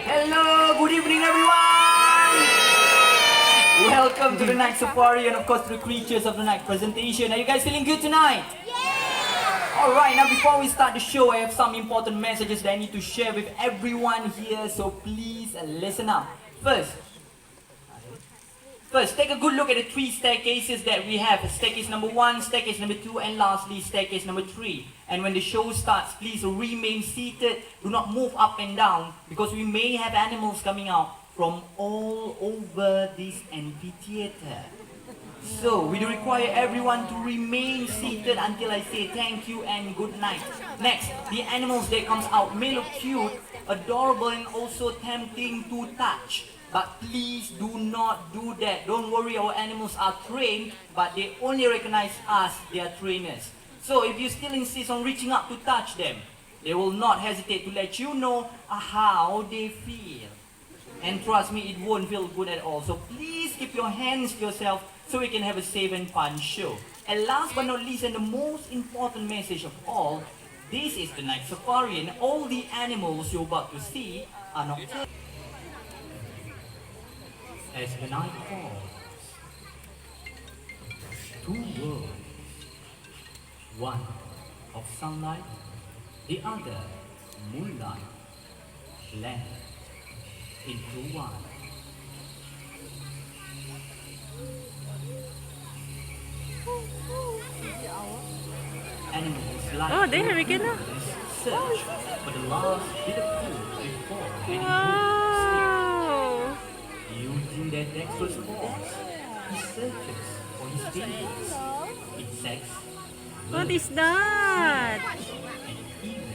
Hello, good evening everyone! Welcome to the night safari and of course to the creatures of the night presentation. Are you guys feeling good tonight? Yeah! Alright, now before we start the show, I have some important messages that I need to share with everyone here, so please listen up. First, take a good look at the three staircases that we have. Staircase number 1, staircase number 2, and lastly, staircase number 3. And when the show starts, please remain seated. Do not move up and down because we may have animals coming out from all over this amphitheater. So, we do require everyone to remain seated until I say thank you and good night. Next, the animals that comes out may look cute, adorable, and also tempting to touch. But please do not do that. Don't worry, our animals are trained, but they only recognize us, their trainers. So if you still insist on reaching up to touch them, they will not hesitate to let you know how they feel. And trust me, it won't feel good at all. So please keep your hands to yourself so we can have a safe and fun show. And last but not least, and the most important message of all, this is the night safari and all the animals you're about to see are nocturnal. As the night falls, two worlds, one of sunlight, the other moonlight, blend into one. Animals like there we go now. search for the last bit of food before heading home. Using their dexterous paws, he searches for his babies, insects, What birds, is that? and even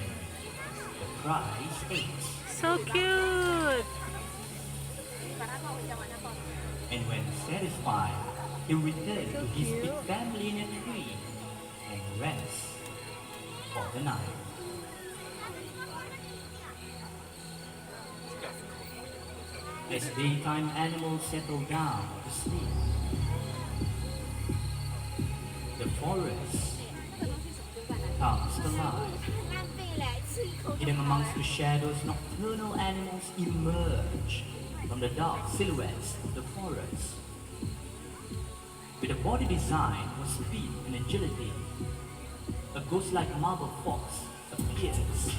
the prize eggs. So cute. And when satisfied, he returns to his big family in a tree and rests for the night. As daytime animals settle down to sleep, the forest comes to life. Hidden amongst the shadows, nocturnal animals emerge from the dark silhouettes of the forest. With a body designed for speed and agility, a ghost-like marble fox appears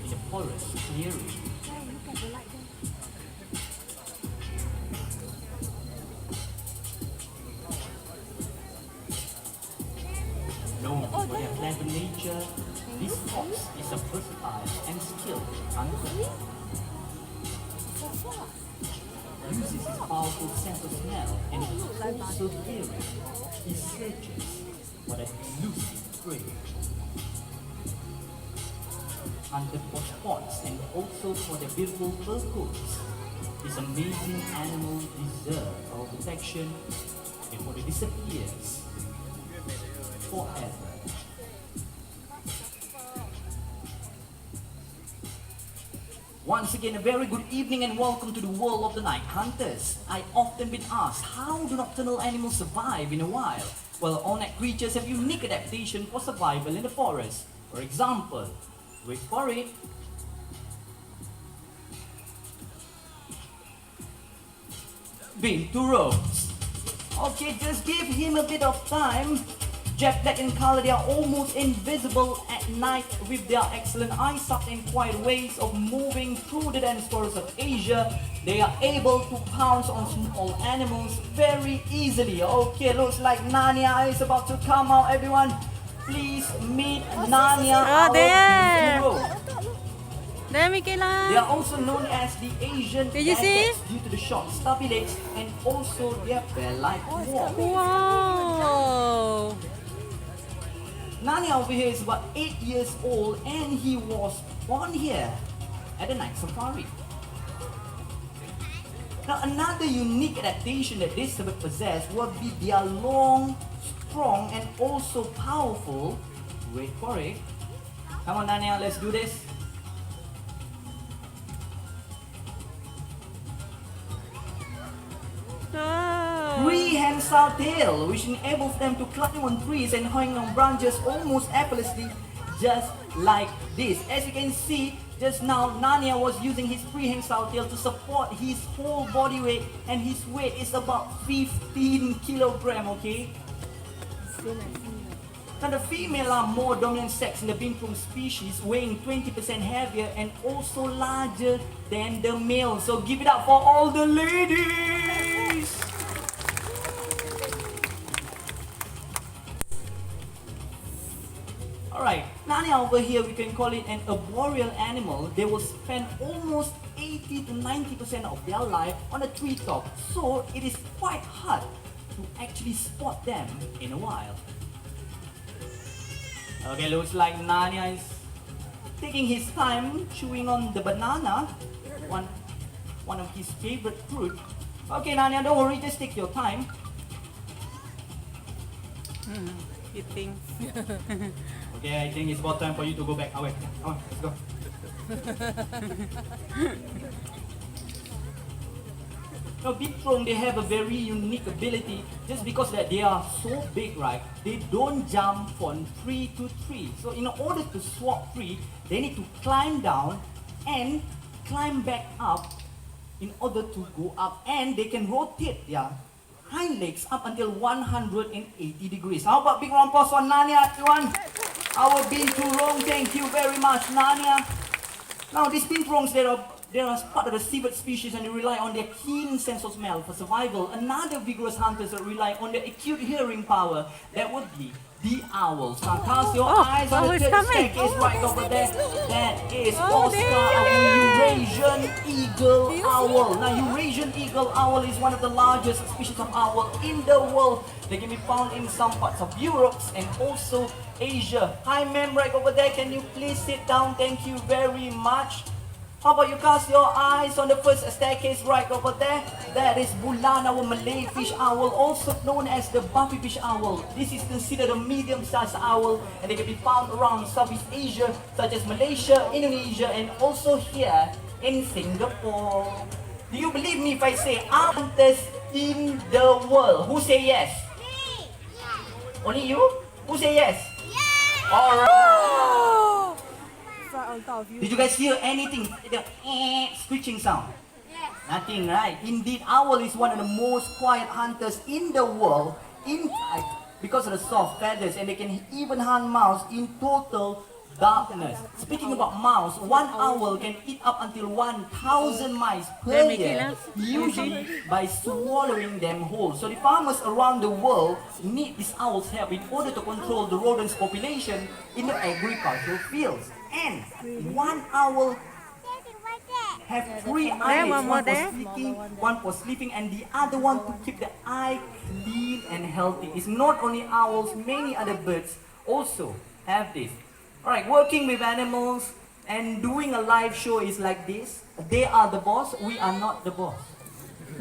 in the forest clearing. Known for their clever nature, this fox is a versatile and skilled hunter. Uses his powerful sense of smell and also hearing, he searches for that elusive prey. Hunted for spots and also for their beautiful fur coats, this amazing animal deserves our protection before it disappears forever. Once again, a very good evening and welcome to the world of the night hunters. I often been asked, how do nocturnal animals survive in the wild? Well, all night creatures have unique adaptation for survival in the forest. For example, wait for it. Big to roams. Okay, just give him a bit of time. Jet black in color, they are almost invisible at night with their excellent eyesight and quiet ways of moving through the dense forests of Asia. They are able to pounce on small animals very easily. Okay, looks like Narnia is about to come out, everyone. Please meet Narnia. Oh, there. Hero. There, They Michaela. are also known as the Asian Did you see? Bobcats due to the short, stubby legs and also their bear-like walk. Wow. Narnia over here is about 8 years old and he was born here at the night safari. Now another unique adaptation that this bird possess would be their long, strong and also powerful, wait for it. Come on Narnia, let's do this. Wow. Prehensile tail, which enables them to climb on trees and hang on branches almost effortlessly, just like this. As you can see, Just now, Narnia was using his prehensile tail to support his whole body weight, and his weight is about 15 kilogram, okay? Now the female are more dominant sex in the pinprong species, weighing 20% heavier and also larger than the male. So give it up for all the ladies! Alright, Narnia over here, we can call it an arboreal animal. They will spend almost 80 to 90% of their life on a treetop. So it is quite hard to actually spot them in a while. Okay, looks like Narnia is taking his time chewing on the banana, one of his favorite fruit. Okay, Narnia, don't worry, just take your time. Eating. Okay, I think it's about time for you to go back. Away. Come on, let's go. Now, pinprong, they have a very unique ability. Just because that they are so big, right? They don't jump from tree to tree. So in order to swap tree, they need to climb down and climb back up in order to go up. And they can rotate their hind legs up until 180 degrees. How about big round applause for Narnia, everyone? Our been too wrong. Thank you very much, Narnia. Now, these pinprongs, they are part of the seabird species and they rely on their keen sense of smell for survival. Another vigorous hunters that rely on their acute hearing power, that would be the owls. Now cast your eyes on the third staircase right over there. That is Oscar, our Eurasian eagle owl. Now, Eurasian eagle owl is one of the largest species of owl in the world. They can be found in some parts of Europe and also Asia. Hi, ma'am, right over there. Can you please sit down? Thank you very much. How about you cast your eyes on the first staircase right over there? That is Bulan, our Malay fish owl, also known as the buffy fish owl. This is considered a medium-sized owl and they can be found around Southeast Asia such as Malaysia, Indonesia and also here in Singapore. Do you believe me if I say hunters in the world? Who say yes? Me. Only you? Who say yes? Yes. Alright. On top of you. Did you guys hear anything? The screeching sound? Yes. Nothing, right? Indeed, owl is one of the most quiet hunters in the world. In fact, because of the soft feathers, and they can even hunt mouse in total darkness. Speaking about mouse, one owl can eat up until 1,000 mice per year, usually by swallowing them whole. So the farmers around the world need this owl's help in order to control the rodents population in the agricultural fields. And one owl have three eyelids, one for speaking, one for sleeping, and the other one to keep the eye clean and healthy. It's not only owls, many other birds also have this. Alright, working with animals and doing a live show is like this. They are the boss, we are not the boss.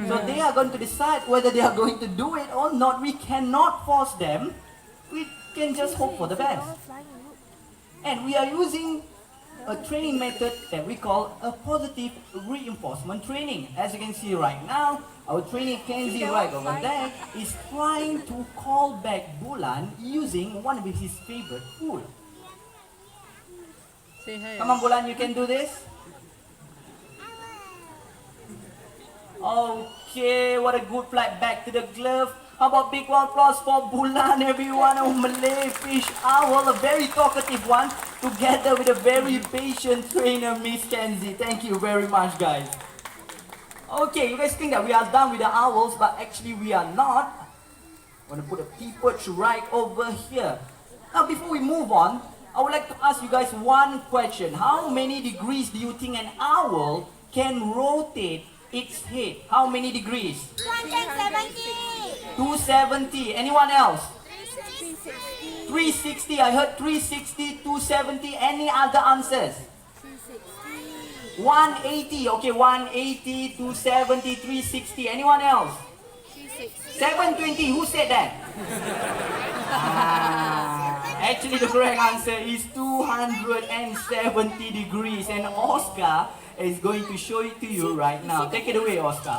So they are going to decide whether they are going to do it or not. We cannot force them. We can just hope for the best. And we are using a training method that we call a positive reinforcement training. As you can see right now, our trainer Kenzie right over there is trying to call back Bulan using one of his favorite food. Say hi. Come on, Bulan, you can do this. Okay, what a good flight back to the glove. How about big one applause for Bulan, everyone, a Malay fish owl, a very talkative one, together with a very patient trainer, Miss Kenzie. Thank you very much, guys. Okay, you guys think that we are done with the owls, but actually we are not. I'm gonna put a pea perch right over here. Now, before we move on, I would like to ask you guys one question. How many degrees do you think an owl can rotate its head? How many degrees? 270. 270. Anyone else? 360. 360. I heard 360, 270. Any other answers? 360. 180. Okay, 180, 270, 360. Anyone else? 360. 720. Who said that? Actually, the correct answer is 270 degrees. And Oscar is going to show it to you right now. Take it away, Oscar.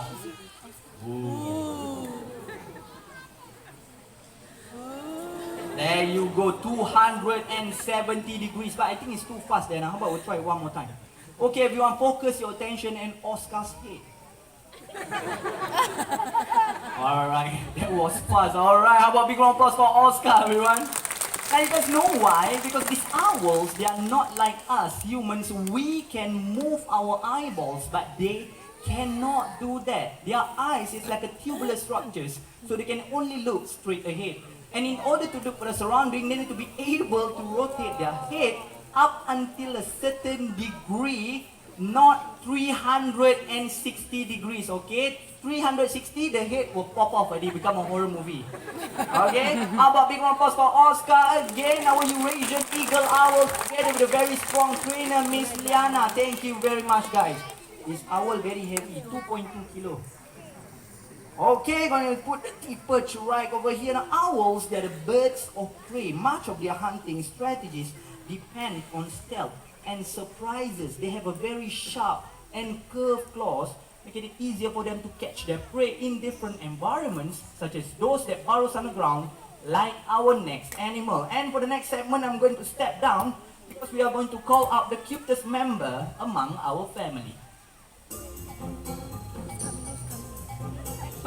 Ooh. There you go, 270 degrees. But I think it's too fast there. Now, how about we try it one more time? Okay, everyone, focus your attention on Oscar's head. Alright, that was fast. Alright, how about big round of applause for Oscar, everyone? And you guys know why? Because these owls, they are not like us humans. We can move our eyeballs, but they cannot do that. Their eyes is like a tubular structures, so they can only look straight ahead. And in order to look for the surrounding, they need to be able to rotate their head up until a certain degree, not 360 degrees, okay? 360, the head will pop off and it become a horror movie. Okay? How about big round of applause for Oscar again, our Eurasian eagle owl, together with a very strong trainer, Miss Liana. Thank you very much, guys. This owl very heavy, 2.2 kilo. Okay, going to put the T-perch right over here. Now, owls, they're the birds of prey. Much of their hunting strategies depend on stealth and surprises. They have a very sharp and curved claws, making it easier for them to catch their prey in different environments, such as those that burrows underground, like our next animal. And for the next segment, I'm going to step down because we are going to call out the cutest member among our family.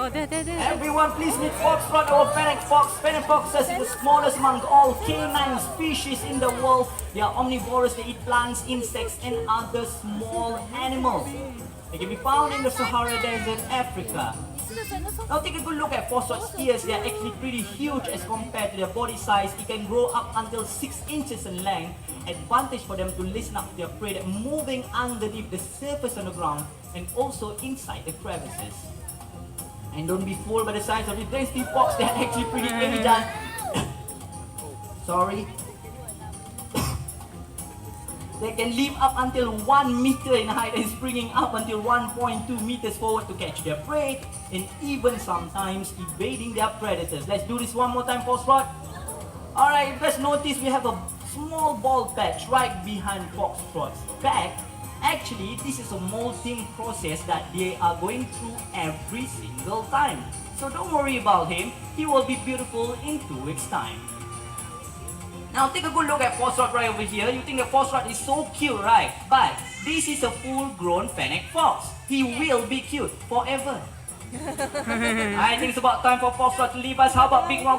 Oh, there. Everyone, please meet Foxtrot or Fennec Fox. Fennec foxes is the smallest among all canine species in the world. They are omnivorous. They eat plants, insects, and other small animals. They can be found in the Sahara Desert, Africa. Now take a good look at Foxtrot's ears. They are actually pretty huge as compared to their body size. It can grow up until 6 inches in length. Advantage for them to listen up to their prey that moving underneath the surface on the ground and also inside the crevices. And don't be fooled by the size of the tasty fox, they are actually pretty agile. Sorry. They can leap up until 1 meter in height and springing up until 1.2 meters forward to catch their prey, and even sometimes evading their predators. Let's do this one more time, Foxtrot. Alright, if you guys notice, we have a small bald patch right behind Foxtrot's back. Actually, this is a molting process that they are going through every single time. So don't worry about him, he will be beautiful in 2 weeks' time. Now take a good look at Foxtrot right over here. You think that Foxtrot is so cute, right? But this is a full-grown Fennec fox. He will be cute forever. I think it's about time for Foxtrot to leave us. How about big round